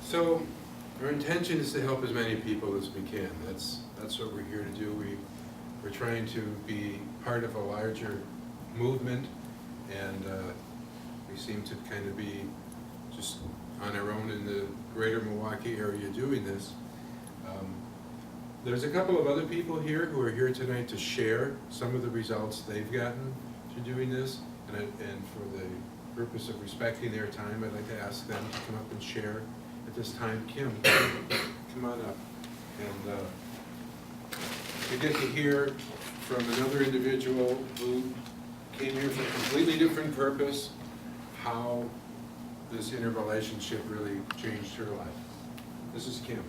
So our intention is to help as many people as we can. That's what we're here to do. We're trying to be part of a larger movement, and we seem to kind of be just on our own in the greater Milwaukee area doing this. There's a couple of other people here who are here tonight to share some of the results they've gotten to doing this, and for the purpose of respecting their time, I'd like to ask them to come up and share at this time. Kim, come on up. And we get to hear from another individual who came here for a completely different purpose, how this interrelationship really changed her life. This is Kim.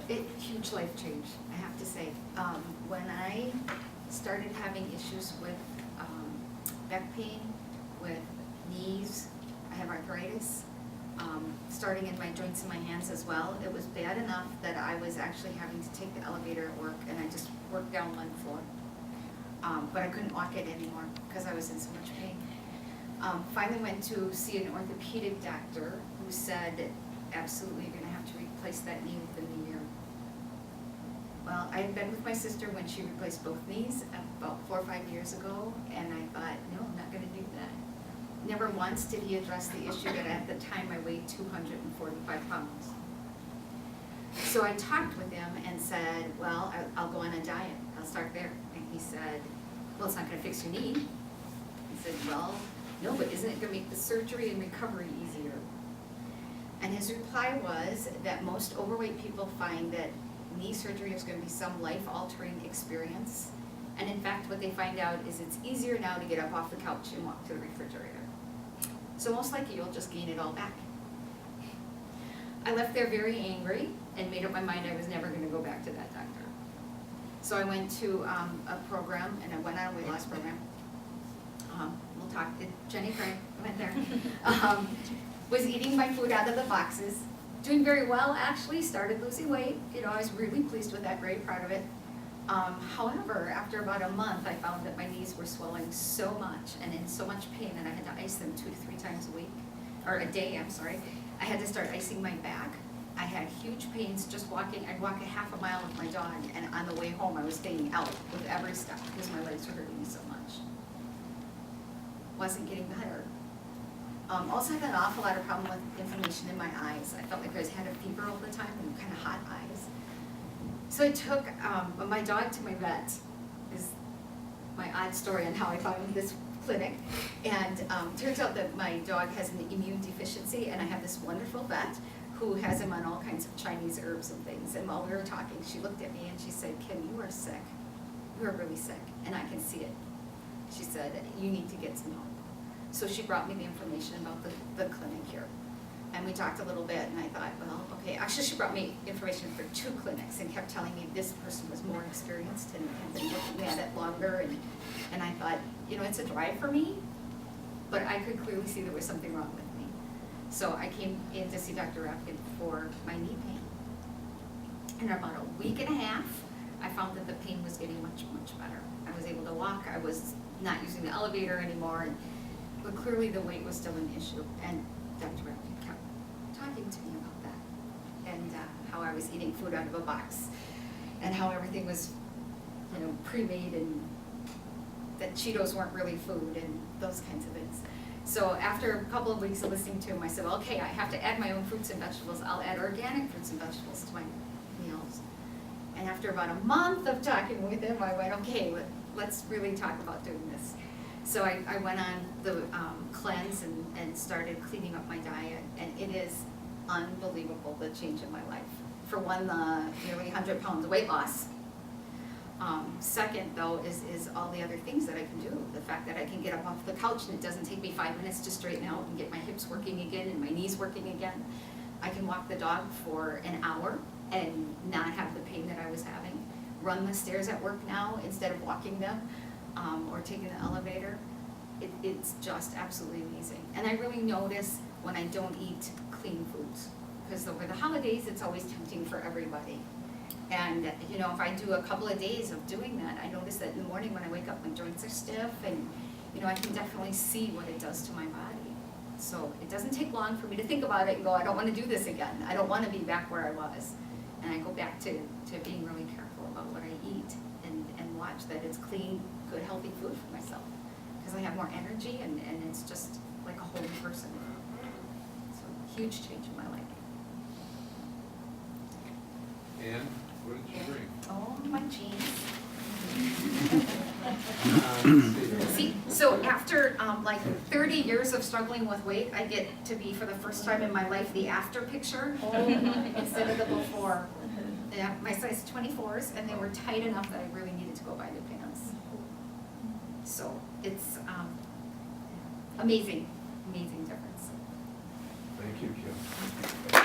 Yeah, huge life change, I have to say. When I started having issues with back pain, with knees, I have arthritis, starting in my joints in my hands as well. It was bad enough that I was actually having to take the elevator at work, and I just worked down one floor. But I couldn't walk it anymore because I was in so much pain. Finally went to see an orthopedic doctor who said, absolutely, you're gonna have to replace that knee within the year. Well, I had been with my sister when she replaced both knees about 4 or 5 years ago, and I thought, no, I'm not gonna do that. Never once did he address the issue that at the time I weighed 245 pounds. So I talked with him and said, well, I'll go on a diet, I'll start there. And he said, well, it's not gonna fix your knee. He said, well, no, but isn't it gonna make the surgery and recovery easier? And his reply was that most overweight people find that knee surgery is gonna be some life-altering experience. And in fact, what they find out is it's easier now to get up off the couch and walk to the refrigerator. So most likely you'll just gain it all back. I left there very angry and made up my mind I was never gonna go back to that doctor. So I went to a program, and I went on a weight loss program. We'll talk, Jenny Craig, I went there. Was eating my food out of the boxes, doing very well actually, started losing weight. You know, I was really pleased with that, very proud of it. However, after about a month, I found that my knees were swelling so much and in so much pain, and I had to ice them 2 to 3 times a week, or a day, I'm sorry. I had to start icing my back. I had huge pains just walking. I'd walk a half a mile with my dog, and on the way home, I was staying out with every step because my legs were hurting me so much. Wasn't getting better. Also had an awful lot of problem with inflammation in my eyes. I felt like I had a fever all the time and kind of hot eyes. So I took my dog to my vet, is my odd story on how I found this clinic. And turns out that my dog has an immune deficiency, and I have this wonderful vet who has him on all kinds of Chinese herbs and things. And while we were talking, she looked at me and she said, Kim, you are sick. You are really sick, and I can see it. She said, you need to get some help. So she brought me the information about the clinic here. And we talked a little bit, and I thought, well, okay. Actually, she brought me information for 2 clinics and kept telling me this person was more experienced and had been looking at it longer. And I thought, you know, it's a drive for me, but I could clearly see there was something wrong with me. So I came in to see Dr. Rapkin for my knee pain. And in about a week and a half, I found that the pain was getting much, much better. I was able to walk. I was not using the elevator anymore. But clearly the weight was still an issue. And Dr. Rapkin kept talking to me about that, and how I was eating food out of a box, and how everything was, you know, pre-made, and that Cheetos weren't really food, and those kinds of things. So after a couple of weeks of listening to him, I said, well, okay, I have to add my own fruits and vegetables. I'll add organic fruits and vegetables to my meals. And after about a month of talking with him, I went, okay, let's really talk about doing this. So I went on the cleanse and started cleaning up my diet, and it is unbelievable, the change in my life. For one, the nearly 100 pounds of weight loss. Second, though, is all the other things that I can do. The fact that I can get up off the couch and it doesn't take me 5 minutes to straighten out and get my hips working again and my knees working again. I can walk the dog for an hour and not have the pain that I was having. Run the stairs at work now instead of walking them. Or taking the elevator. It's just absolutely amazing. And I really notice when I don't eat clean foods, because over the holidays it's always tempting for everybody. And you know, if I do a couple of days of doing that, I notice that in the morning when I wake up, my joints are stiff, and you know, I can definitely see what it does to my body. So it doesn't take long for me to think about it and go, I don't wanna do this again. I don't wanna be back where I was. And I go back to being really careful about what I eat and watch that it's clean, good, healthy food for myself. Because I have more energy and it's just like a whole new person. So huge change in my life. And what did you bring? Oh, my jeans. Let's see. See, so after like 30 years of struggling with weight, I get to be for the first time in my life the after picture instead of the before. Yeah, my size 24s, and they were tight enough that I really needed to go buy new pants. So it's amazing, amazing difference. Thank you, Kim.